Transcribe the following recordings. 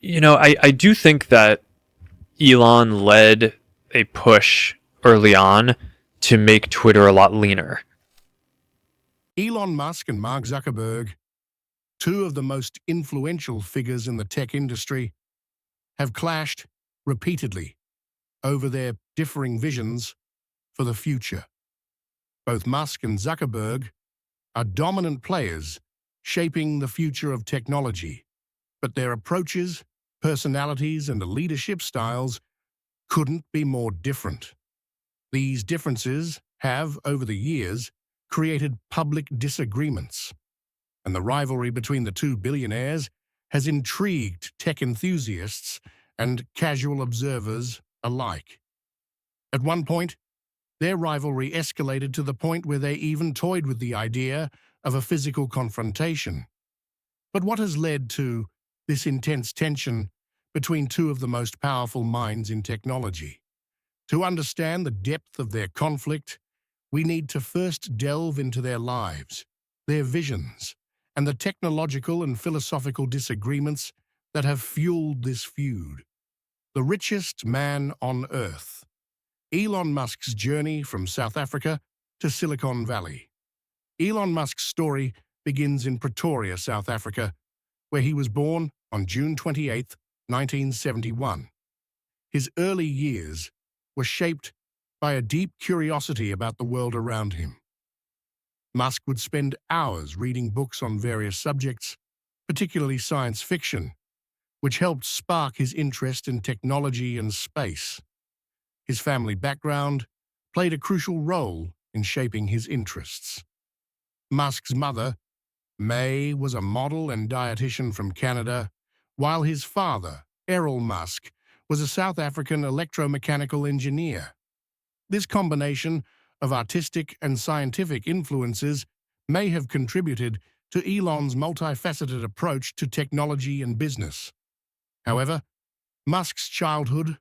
I do think that Elon led a push early on to make Twitter a lot leaner. Elon Musk and Mark Zuckerberg, two of the most influential figures in the tech industry, have clashed repeatedly over their differing visions for the future. Both Musk and Zuckerberg are dominant players shaping the future of technology, but their approaches, personalities, and leadership styles couldn't be more different. These differences have, over the years, created public disagreements, and the rivalry between the two billionaires has intrigued tech enthusiasts and casual observers alike. At one point, their rivalry escalated to the point where they even toyed with the idea of a physical confrontation. But what has led to this intense tension between two of the most powerful minds in technology? To understand the depth of their conflict, we need to first delve into their lives, their visions, and the technological and philosophical disagreements that have fueled this feud. The richest man on Earth. Elon Musk's journey from South Africa to Silicon Valley. Elon Musk's story begins in Pretoria, South Africa, where he was born on June 28, 1971. His early years were shaped by a deep curiosity about the world around him. Musk would spend hours reading books on various subjects, particularly science fiction, which helped spark his interest in technology and space. His family background played a crucial role in shaping his interests. Musk's mother, May, was a model and dietitian from Canada, while his father, Errol Musk, was a South African electromechanical engineer. This combination of artistic and scientific influences may have contributed to Elon's multifaceted approach to technology and business. However, Musk's childhood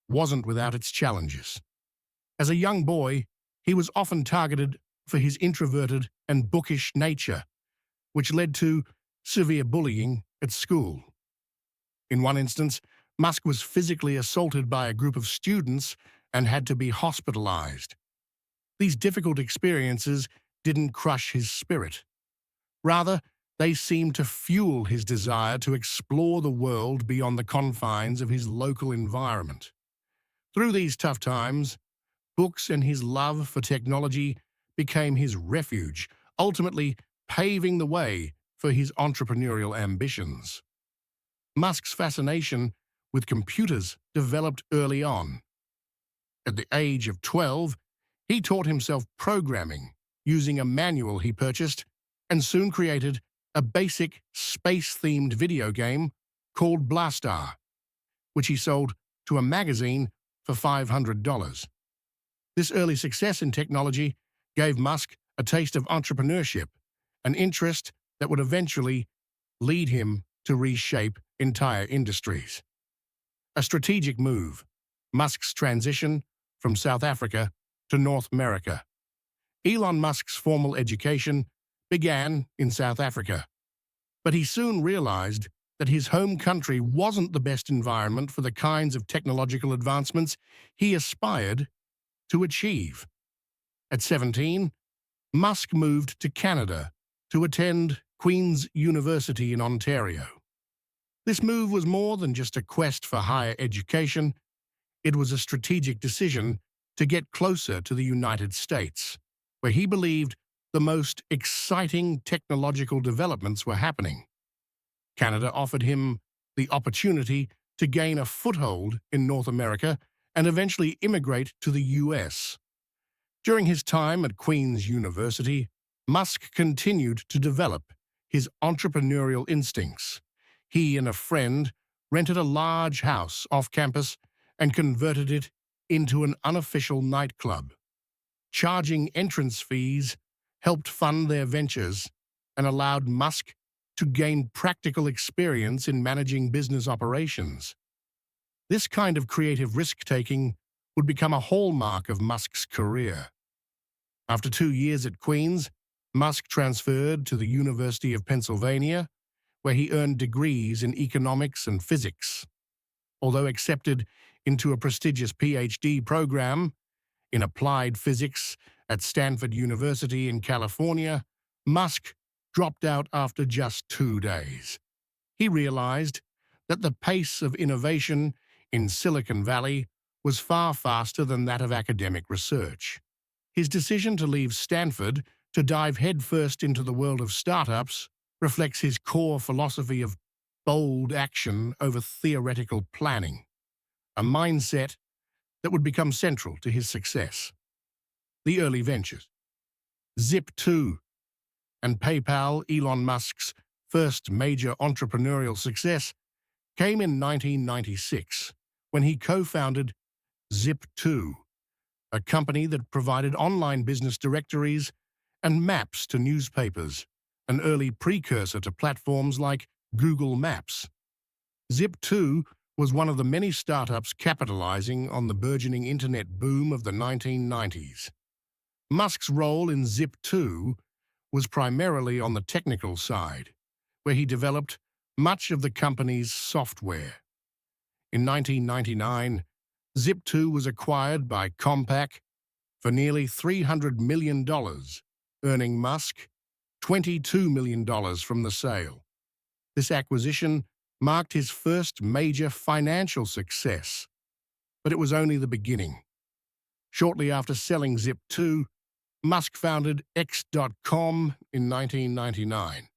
wasn't without its challenges. As a young boy, he was often targeted for his introverted and bookish nature, which led to severe bullying at school. In one instance, Musk was physically assaulted by a group of students and had to be hospitalized. These difficult experiences didn't crush his spirit. Rather, they seemed to fuel his desire to explore the world beyond the confines of his local environment. Through these tough times, books and his love for technology became his refuge, ultimately paving the way for his entrepreneurial ambitions. Musk's fascination with computers developed early on. At the age of 12, he taught himself programming using a manual he purchased and soon created a basic space-themed video game called Blastar, which he sold to a magazine for $500. This early success in technology gave Musk a taste of entrepreneurship, an interest that would eventually lead him to reshape entire industries. A strategic move, Musk's transition from South Africa to North America. Elon Musk's formal education began in South Africa, but he soon realized that his home country wasn't the best environment for the kinds of technological advancements he aspired to achieve. At 17, Musk moved to Canada to attend Queen's University in Ontario. This move was more than just a quest for higher education. It was a strategic decision to get closer to the United States, where he believed the most exciting technological developments were happening. Canada offered him the opportunity to gain a foothold in North America and eventually immigrate to the US. During his time at Queen's University, Musk continued to develop his entrepreneurial instincts. He and a friend rented a large house off campus and converted it into an unofficial nightclub. Charging entrance fees helped fund their ventures and allowed Musk to gain practical experience in managing business operations. This kind of creative risk-taking would become a hallmark of Musk's career. After 2 years at Queen's, Musk transferred to the University of Pennsylvania, where he earned degrees in economics and physics. Although accepted into a prestigious PhD program in applied physics at Stanford University in California, Musk dropped out after just 2 days. He realized that the pace of innovation in Silicon Valley was far faster than that of academic research. His decision to leave Stanford to dive headfirst into the world of startups reflects his core philosophy of bold action over theoretical planning, a mindset that would become central to his success. The early ventures. Zip2 and PayPal, Elon Musk's first major entrepreneurial success, came in 1996 when he co-founded Zip2, a company that provided online business directories and maps to newspapers, an early precursor to platforms like Google Maps. Zip2 was one of the many startups capitalizing on the burgeoning internet boom of the 1990s. Musk's role in Zip2 was primarily on the technical side, where he developed much of the company's software. In 1999, Zip2 was acquired by Compaq for nearly $300 million, earning Musk $22 million from the sale. This acquisition marked his first major financial success, but it was only the beginning. Shortly after selling Zip2, Musk founded X.com in 1999,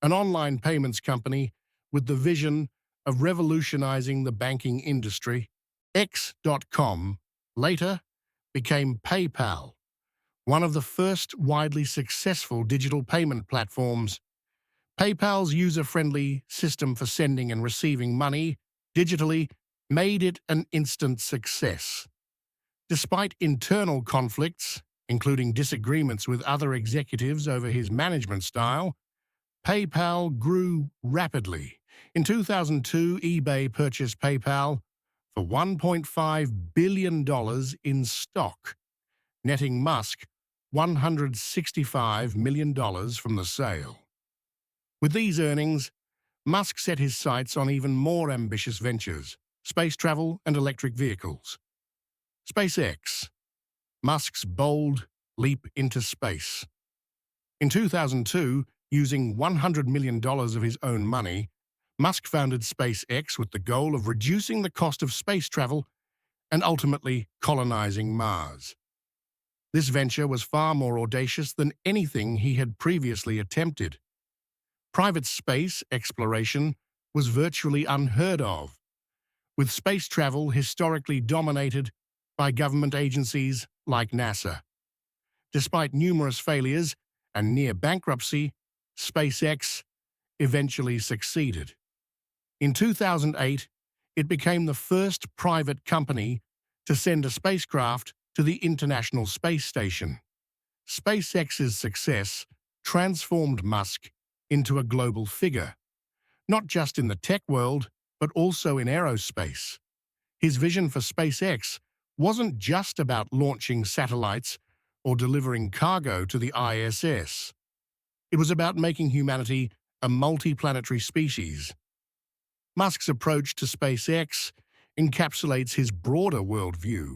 an online payments company with the vision of revolutionizing the banking industry. X.com later became PayPal, one of the first widely successful digital payment platforms. PayPal's user-friendly system for sending and receiving money digitally made it an instant success. Despite internal conflicts, including disagreements with other executives over his management style, PayPal grew rapidly. In 2002, eBay purchased PayPal for $1.5 billion in stock, netting Musk $165 million from the sale. With these earnings, Musk set his sights on even more ambitious ventures: space travel and electric vehicles. SpaceX, Musk's bold leap into space. In 2002, using $100 million of his own money, Musk founded SpaceX with the goal of reducing the cost of space travel and ultimately colonizing Mars. This venture was far more audacious than anything he had previously attempted. Private space exploration was virtually unheard of, with space travel historically dominated by government agencies like NASA. Despite numerous failures and near bankruptcy, SpaceX eventually succeeded. In 2008, it became the first private company to send a spacecraft to the International Space Station. SpaceX's success transformed Musk into a global figure, not just in the tech world, but also in aerospace. His vision for SpaceX wasn't just about launching satellites or delivering cargo to the ISS. It was about making humanity a multiplanetary species. Musk's approach to SpaceX encapsulates his broader worldview.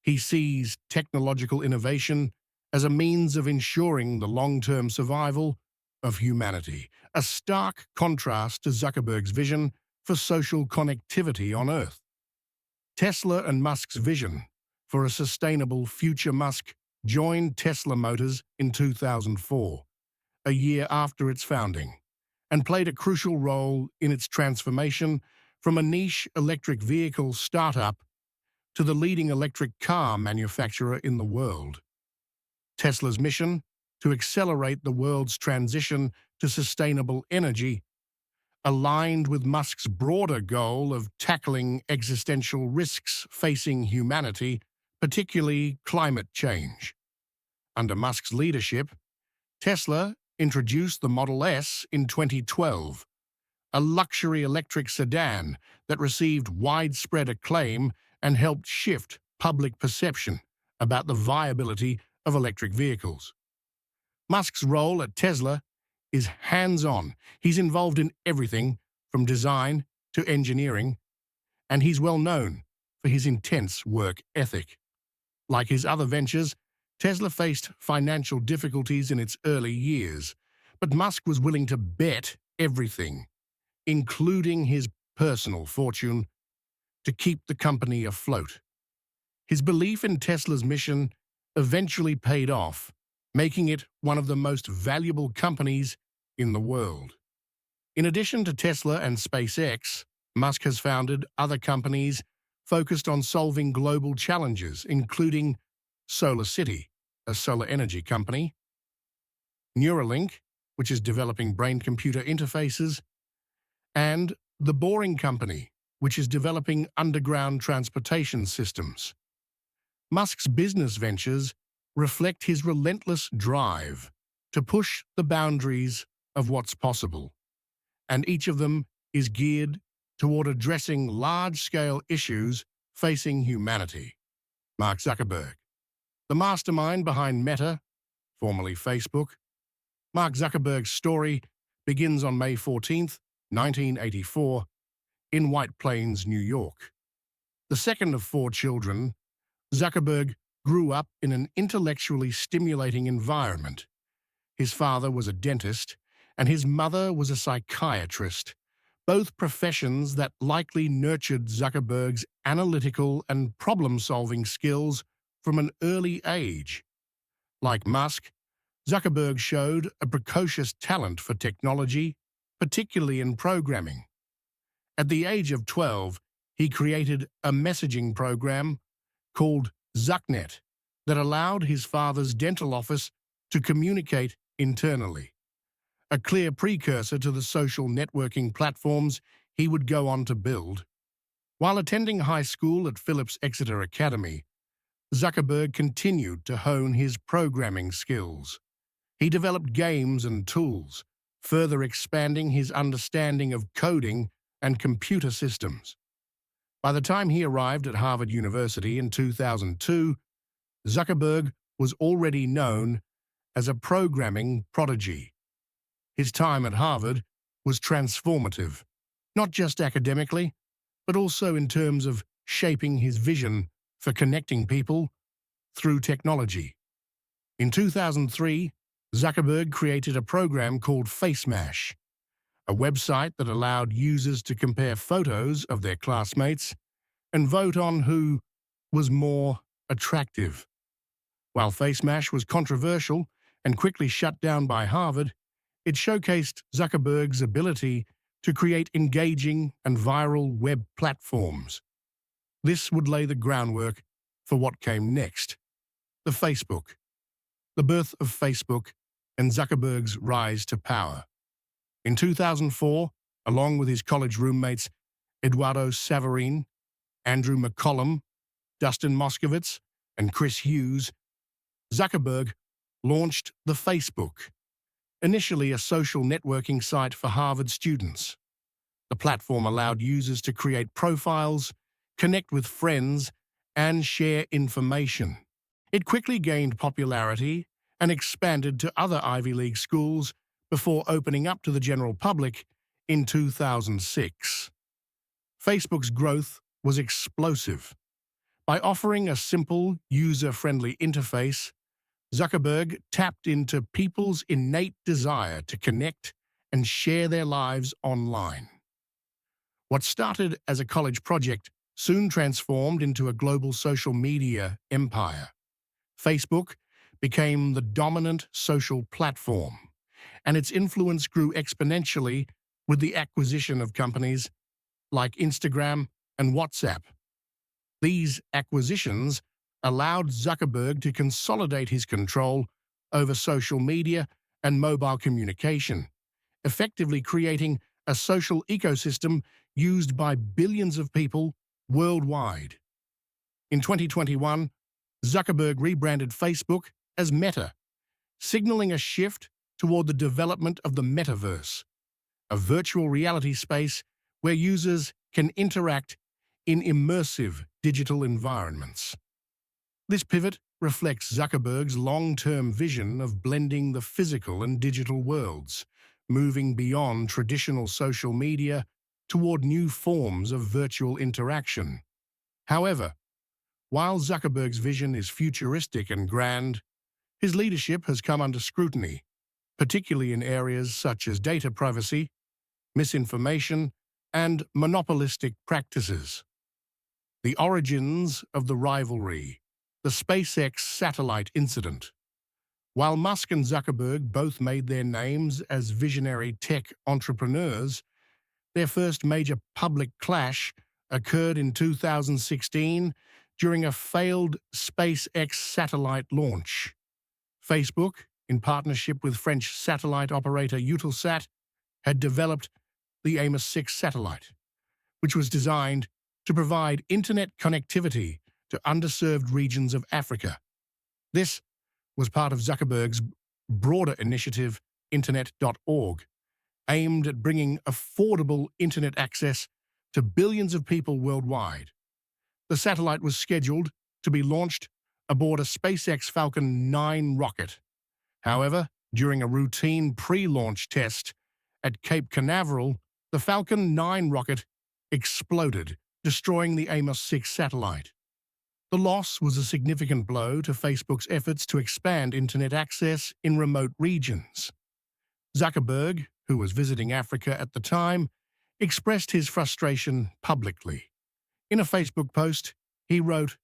He sees technological innovation as a means of ensuring the long-term survival of humanity, a stark contrast to Zuckerberg's vision for social connectivity on Earth. Tesla and Musk's vision for a sustainable future. Musk joined Tesla Motors in 2004, a year after its founding, and played a crucial role in its transformation from a niche electric vehicle startup to the leading electric car manufacturer in the world. Tesla's mission, to accelerate the world's transition to sustainable energy, aligned with Musk's broader goal of tackling existential risks facing humanity, particularly climate change. Under Musk's leadership, Tesla introduced the Model S in 2012, a luxury electric sedan that received widespread acclaim and helped shift public perception about the viability of electric vehicles. Musk's role at Tesla is hands-on. He's involved in everything from design to engineering, and he's well known for his intense work ethic. Like his other ventures, Tesla faced financial difficulties in its early years, but Musk was willing to bet everything, including his personal fortune, to keep the company afloat. His belief in Tesla's mission eventually paid off, making it one of the most valuable companies in the world. In addition to Tesla and SpaceX, Musk has founded other companies focused on solving global challenges, including SolarCity, a solar energy company, Neuralink, which is developing brain-computer interfaces, and The Boring Company, which is developing underground transportation systems. Musk's business ventures reflect his relentless drive to push the boundaries of what's possible, and each of them is geared toward addressing large-scale issues facing humanity. Mark Zuckerberg, the mastermind behind Meta, formerly Facebook. Mark Zuckerberg's story begins on May 14, 1984, in White Plains, New York. The second of 4 children, Zuckerberg grew up in an intellectually stimulating environment. His father was a dentist, and his mother was a psychiatrist, both professions that likely nurtured Zuckerberg's analytical and problem-solving skills from an early age. Like Musk, Zuckerberg showed a precocious talent for technology, particularly in programming. At the age of 12, he created a messaging program called ZuckNet that allowed his father's dental office to communicate internally, a clear precursor to the social networking platforms he would go on to build. While attending high school at Phillips Exeter Academy, Zuckerberg continued to hone his programming skills. He developed games and tools, further expanding his understanding of coding and computer systems. By the time he arrived at Harvard University in 2002, Zuckerberg was already known as a programming prodigy. His time at Harvard was transformative, not just academically, but also in terms of shaping his vision for connecting people through technology. In 2003, Zuckerberg created a program called FaceMash, a website that allowed users to compare photos of their classmates and vote on who was more attractive. While FaceMash was controversial and quickly shut down by Harvard, it showcased Zuckerberg's ability to create engaging and viral web platforms. This would lay the groundwork for what came next: the birth of Facebook, and Zuckerberg's rise to power. In 2004, along with his college roommates Eduardo Savarine, Andrew McCollum, Dustin Moskovitz, and Chris Hughes, Zuckerberg launched the Facebook, initially a social networking site for Harvard students. The platform allowed users to create profiles, connect with friends, and share information. It quickly gained popularity and expanded to other Ivy League schools before opening up to the general public in 2006. Facebook's growth was explosive. By offering a simple, user-friendly interface, Zuckerberg tapped into people's innate desire to connect and share their lives online. What started as a college project soon transformed into a global social media empire. Facebook became the dominant social platform, and its influence grew exponentially with the acquisition of companies like Instagram and WhatsApp. These acquisitions allowed Zuckerberg to consolidate his control over social media and mobile communication, effectively creating a social ecosystem used by billions of people worldwide. In 2021, Zuckerberg rebranded Facebook as Meta, signaling a shift toward the development of the metaverse, a virtual reality space where users can interact in immersive digital environments. This pivot reflects Zuckerberg's long-term vision of blending the physical and digital worlds, moving beyond traditional social media toward new forms of virtual interaction. However, while Zuckerberg's vision is futuristic and grand, his leadership has come under scrutiny, particularly in areas such as data privacy, misinformation, and monopolistic practices. The origins of the rivalry, the SpaceX satellite incident. While Musk and Zuckerberg both made their names as visionary tech entrepreneurs, their first major public clash occurred in 2016 during a failed SpaceX satellite launch. Facebook, in partnership with French satellite operator Eutelsat, had developed the Amos 6 satellite, which was designed to provide internet connectivity to underserved regions of Africa. This was part of Zuckerberg's broader initiative, Internet.org, aimed at bringing affordable internet access to billions of people worldwide. The satellite was scheduled to be launched aboard a SpaceX Falcon 9 rocket. However, during a routine pre-launch test at Cape Canaveral, the Falcon 9 rocket exploded, destroying the Amos 6 satellite. The loss was a significant blow to Facebook's efforts to expand internet access in remote regions. Zuckerberg, who was visiting Africa at the time, expressed his frustration publicly. In a Facebook post, he wrote,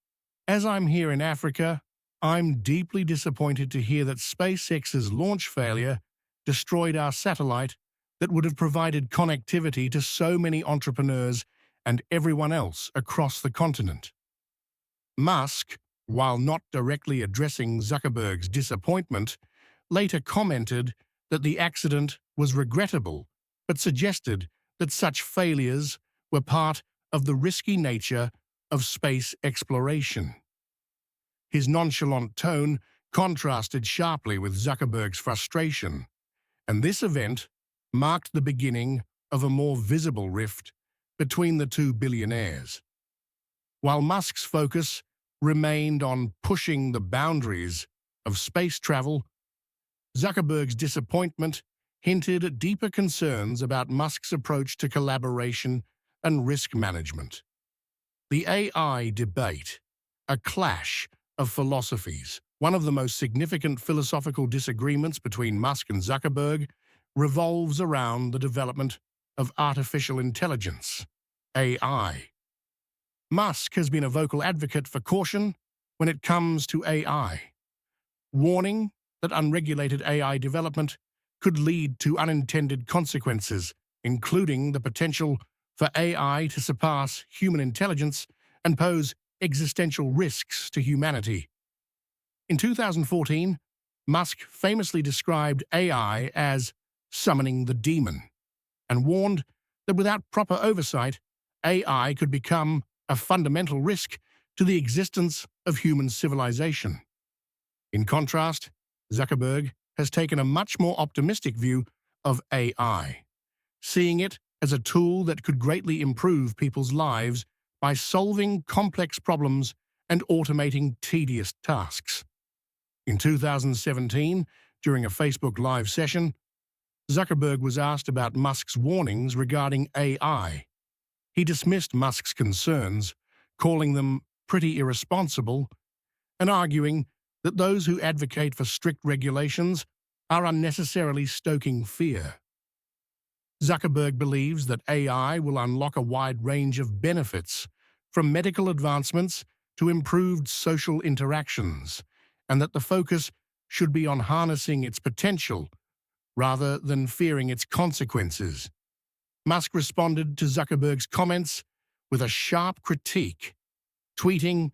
"As I'm here in Africa, I'm deeply disappointed to hear that SpaceX's launch failure destroyed our satellite that would have provided connectivity to so many entrepreneurs and everyone else across the continent." Musk, while not directly addressing Zuckerberg's disappointment, later commented that the accident was regrettable, but suggested that such failures were part of the risky nature of space exploration. His nonchalant tone contrasted sharply with Zuckerberg's frustration, and this event marked the beginning of a more visible rift between the two billionaires. While Musk's focus remained on pushing the boundaries of space travel, Zuckerberg's disappointment hinted at deeper concerns about Musk's approach to collaboration and risk management. The AI debate, a clash of philosophies, one of the most significant philosophical disagreements between Musk and Zuckerberg, revolves around the development of artificial intelligence, AI. Musk has been a vocal advocate for caution when it comes to AI, warning that unregulated AI development could lead to unintended consequences, including the potential for AI to surpass human intelligence and pose existential risks to humanity. In 2014, Musk famously described AI as summoning the demon and warned that without proper oversight, AI could become a fundamental risk to the existence of human civilization. In contrast, Zuckerberg has taken a much more optimistic view of AI, seeing it as a tool that could greatly improve people's lives by solving complex problems and automating tedious tasks. In 2017, during a Facebook Live session, Zuckerberg was asked about Musk's warnings regarding AI. He dismissed Musk's concerns, calling them pretty irresponsible, and arguing that those who advocate for strict regulations are unnecessarily stoking fear. Zuckerberg believes that AI will unlock a wide range of benefits, from medical advancements to improved social interactions, and that the focus should be on harnessing its potential rather than fearing its consequences. Musk responded to Zuckerberg's comments with a sharp critique, tweeting,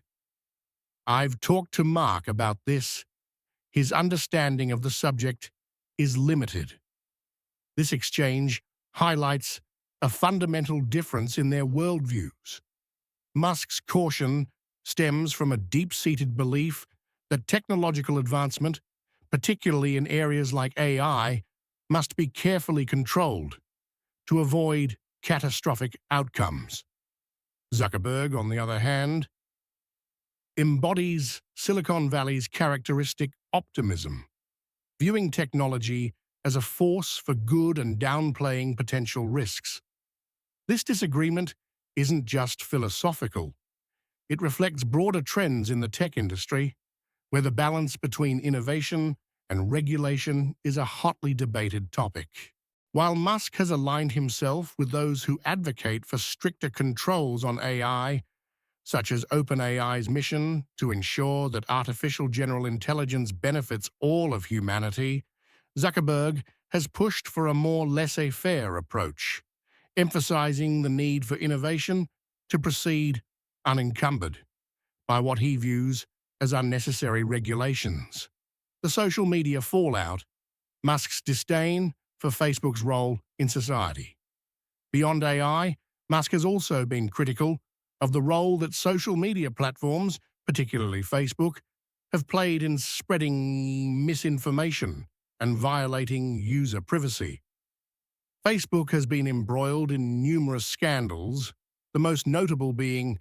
"I've talked to Mark about this. His understanding of the subject is limited." This exchange highlights a fundamental difference in their worldviews. Musk's caution stems from a deep-seated belief that technological advancement, particularly in areas like AI, must be carefully controlled to avoid catastrophic outcomes. Zuckerberg, on the other hand, embodies Silicon Valley's characteristic optimism, viewing technology as a force for good and downplaying potential risks. This disagreement isn't just philosophical. It reflects broader trends in the tech industry, where the balance between innovation and regulation is a hotly debated topic. While Musk has aligned himself with those who advocate for stricter controls on AI, such as OpenAI's mission to ensure that artificial general intelligence benefits all of humanity, Zuckerberg has pushed for a more laissez-faire approach, emphasizing the need for innovation to proceed unencumbered by what he views as unnecessary regulations. The social media fallout, Musk's disdain for Facebook's role in society. Beyond AI, Musk has also been critical of the role that social media platforms, particularly Facebook, have played in spreading misinformation and violating user privacy. Facebook has been embroiled in numerous scandals, the most notable being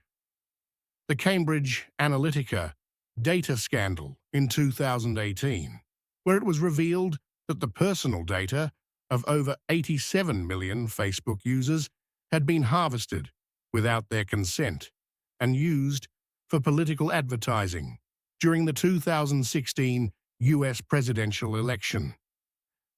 the Cambridge Analytica data scandal in 2018, where it was revealed that the personal data of over 87 million Facebook users had been harvested without their consent and used for political advertising during the 2016 US presidential election.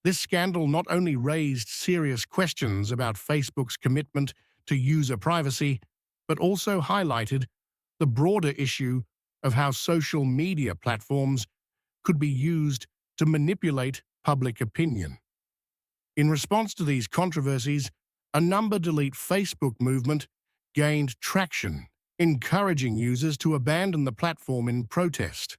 This scandal not only raised serious questions about Facebook's commitment to user privacy, but also highlighted the broader issue of how social media platforms could be used to manipulate public opinion. In response to these controversies, a Number Delete Facebook movement gained traction, encouraging users to abandon the platform in protest.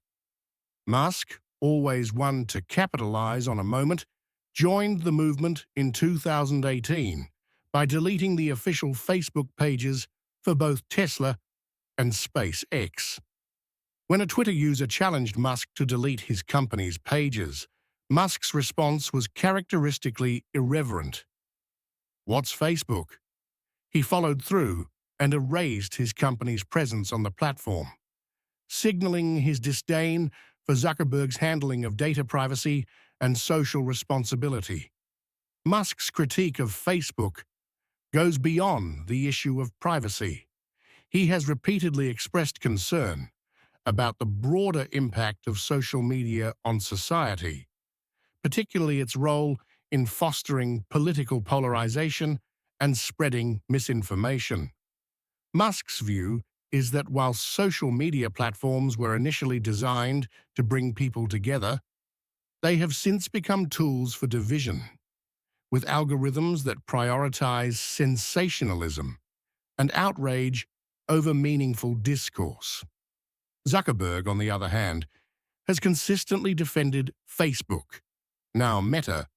Musk, always one to capitalize on a moment, joined the movement in 2018 by deleting the official Facebook pages for both Tesla and SpaceX. When a Twitter user challenged Musk to delete his company's pages, Musk's response was characteristically irreverent. "What's Facebook?" He followed through and erased his company's presence on the platform, signaling his disdain for Zuckerberg's handling of data privacy and social responsibility. Musk's critique of Facebook goes beyond the issue of privacy. He has repeatedly expressed concern about the broader impact of social media on society, particularly its role in fostering political polarization and spreading misinformation. Musk's view is that while social media platforms were initially designed to bring people together, they have since become tools for division, with algorithms that prioritize sensationalism and outrage over meaningful discourse. Zuckerberg, on the other hand, has consistently defended Facebook, now Meta,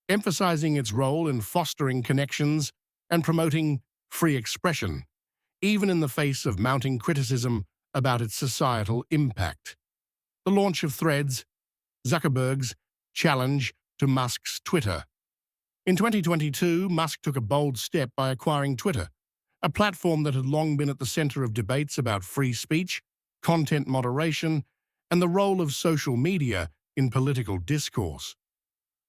emphasizing its role in fostering connections and promoting free expression, even in the face of mounting criticism about its societal impact. The launch of Threads, Zuckerberg's challenge to Musk's Twitter. In 2022, Musk took a bold step by acquiring Twitter, a platform that had long been at the center of debates about free speech, content moderation, and the role of social media in political discourse.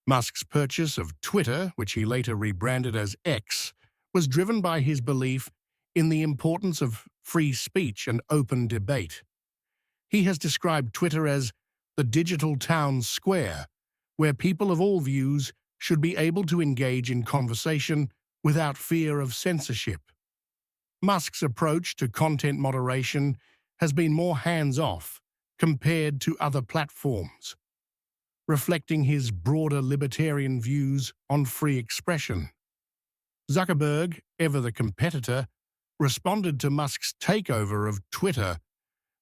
Musk's purchase of Twitter, which he later rebranded as X, was driven by his belief in the importance of free speech and open debate. He has described Twitter as the digital town square, where people of all views should be able to engage in conversation without fear of censorship. Musk's approach to content moderation has been more hands-off compared to other platforms, reflecting his broader libertarian views on free expression. Zuckerberg, ever the competitor, responded to Musk's takeover of Twitter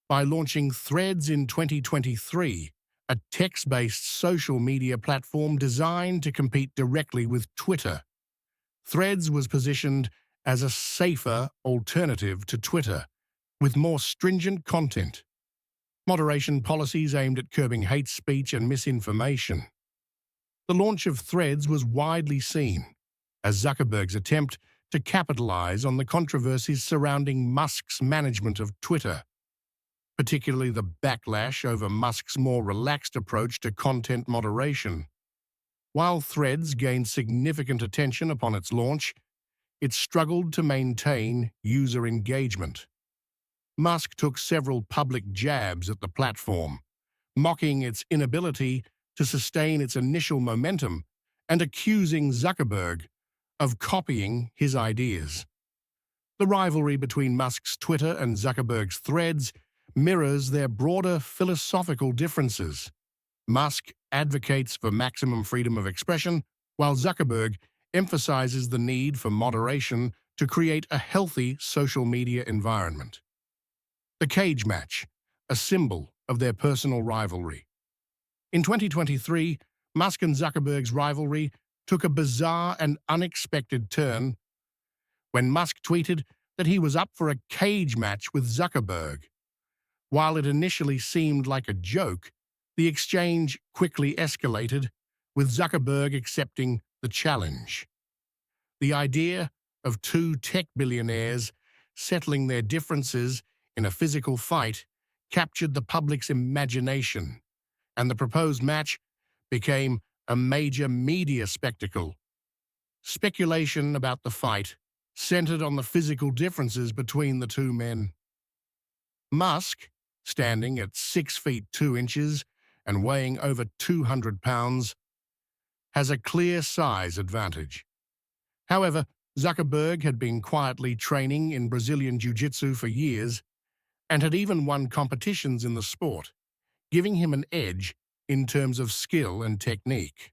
by launching Threads in 2023, a text-based social media platform designed to compete directly with Twitter. Threads was positioned as a safer alternative to Twitter, with more stringent content, moderation policies aimed at curbing hate speech and misinformation. The launch of Threads was widely seen as Zuckerberg's attempt to capitalize on the controversies surrounding Musk's management of Twitter, particularly the backlash over Musk's more relaxed approach to content moderation. While Threads gained significant attention upon its launch, it struggled to maintain user engagement. Musk took several public jabs at the platform, mocking its inability to sustain its initial momentum and accusing Zuckerberg of copying his ideas. The rivalry between Musk's Twitter and Zuckerberg's Threads mirrors their broader philosophical differences. Musk advocates for maximum freedom of expression, while Zuckerberg emphasizes the need for moderation to create a healthy social media environment. The cage match, a symbol of their personal rivalry. In 2023, Musk and Zuckerberg's rivalry took a bizarre and unexpected turn when Musk tweeted that he was up for a cage match with Zuckerberg. While it initially seemed like a joke, the exchange quickly escalated, with Zuckerberg accepting the challenge. The idea of two tech billionaires settling their differences in a physical fight captured the public's imagination, and the proposed match became a major media spectacle. Speculation about the fight centered on the physical differences between the two men. Musk, standing at 6 feet 2 inches and weighing over 200 pounds, has a clear size advantage. However, Zuckerberg had been quietly training in Brazilian Jiu-Jitsu for years and had even won competitions in the sport, giving him an edge in terms of skill and technique.